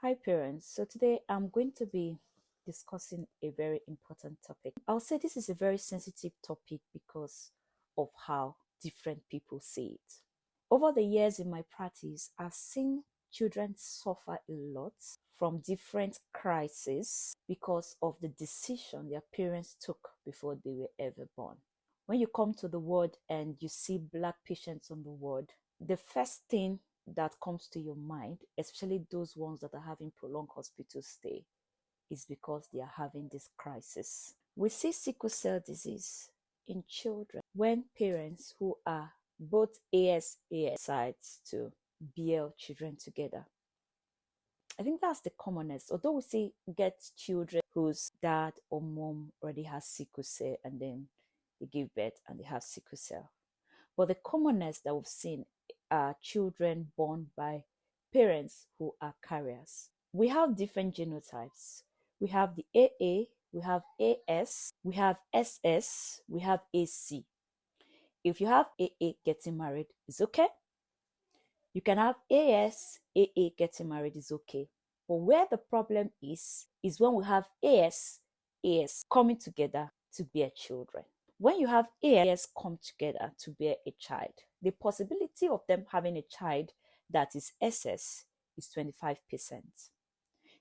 Hi parents, so today I'm going to be discussing a very important topic. I'll say this is a very sensitive topic because of how different people see it. Over the years in my practice, I've seen children suffer a lot from different crises because of the decision their parents took before they were ever born. When you come to the ward and you see Black patients on the ward, the first thing that comes to your mind, especially those ones that are having prolonged hospital stay, is because they are having this crisis. We see sickle cell disease in children when parents who are both AS decides to bear children together. I think that's the commonest. Although we see get children whose dad or mom already has sickle cell and then they give birth and they have sickle cell. But the commonest that we've seen are children born by parents who are carriers. We have different genotypes. We have the AA, we have AS, we have SS, we have AC. If you have AA getting married, it's okay. You can have AS, AA getting married is okay. But where the problem is when we have AS coming together to bear children. When you have AS come together to bear a child, the possibility of them having a child that is SS is 25%.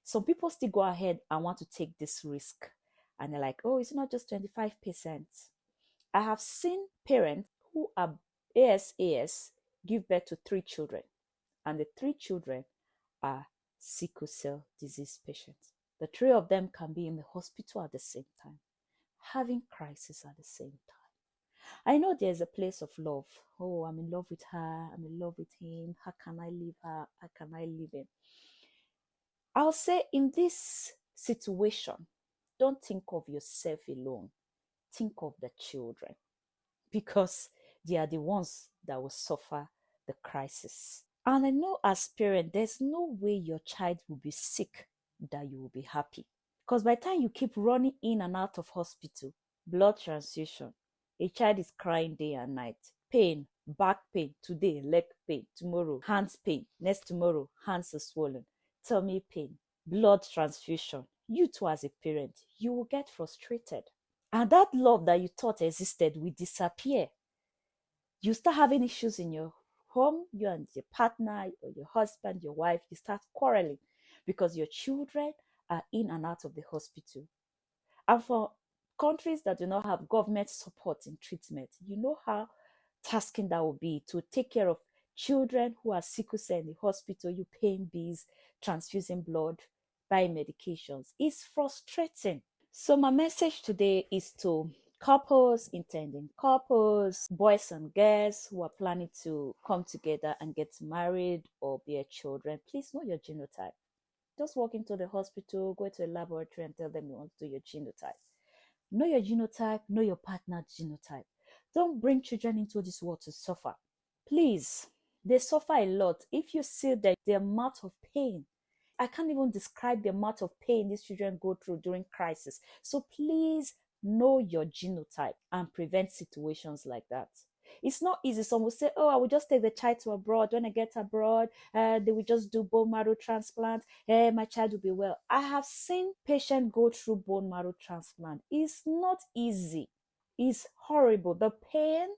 Some people still go ahead and want to take this risk. And they're like, oh, it's not just 25%. I have seen parents who are AS give birth to 3 children. And the 3 children are sickle cell disease patients. The 3 of them can be in the hospital at the same time, having crisis at the same time. I know there's a place of love. Oh, I'm in love with her. I'm in love with him. How can I leave her? How can I leave him? I'll say in this situation, don't think of yourself alone. Think of the children because they are the ones that will suffer the crisis. And I know as parent, there's no way your child will be sick that you will be happy. Because by the time you keep running in and out of hospital, blood transfusion, a child is crying day and night, pain, back pain, today leg pain, tomorrow hands pain, next tomorrow hands are swollen, tummy pain, blood transfusion. You too as a parent, you will get frustrated. And that love that you thought existed will disappear. You start having issues in your home, you and your partner or your husband, your wife, you start quarreling because your children are in and out of the hospital. And for countries that do not have government support in treatment, you know how tasking that will be to take care of children who are sickle cell in the hospital, you paying bills, transfusing blood, buying medications. It's frustrating. So my message today is to couples, intending couples, boys and girls who are planning to come together and get married or bear children. Please know your genotype. Just walk into the hospital, go to a laboratory and tell them you want to do your genotype. Know your genotype, know your partner's genotype. Don't bring children into this world to suffer. Please, they suffer a lot. If you see the amount of pain, I can't even describe the amount of pain these children go through during crisis. So please know your genotype and prevent situations like that. It's not easy. Some will say, oh, I will just take the child to abroad. When I get abroad, they will just do bone marrow transplant. My child will be well. I have seen patients go through bone marrow transplant. It's not easy. It's horrible. The pain,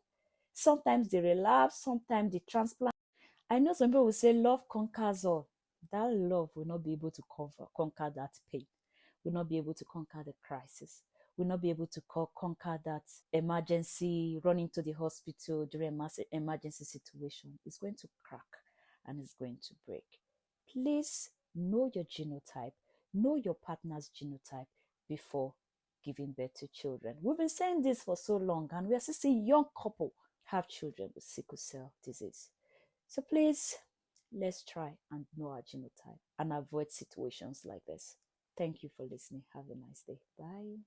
sometimes they relapse, sometimes they transplant. I know some people will say love conquers all. That love will not be able to conquer that pain, will not be able to conquer the crisis, will not be able to conquer that emergency, running to the hospital during a massive emergency situation. It's going to crack and it's going to break. Please know your genotype, know your partner's genotype before giving birth to children. We've been saying this for so long and we are still seeing young couples have children with sickle cell disease. So please, let's try and know our genotype and avoid situations like this. Thank you for listening. Have a nice day. Bye.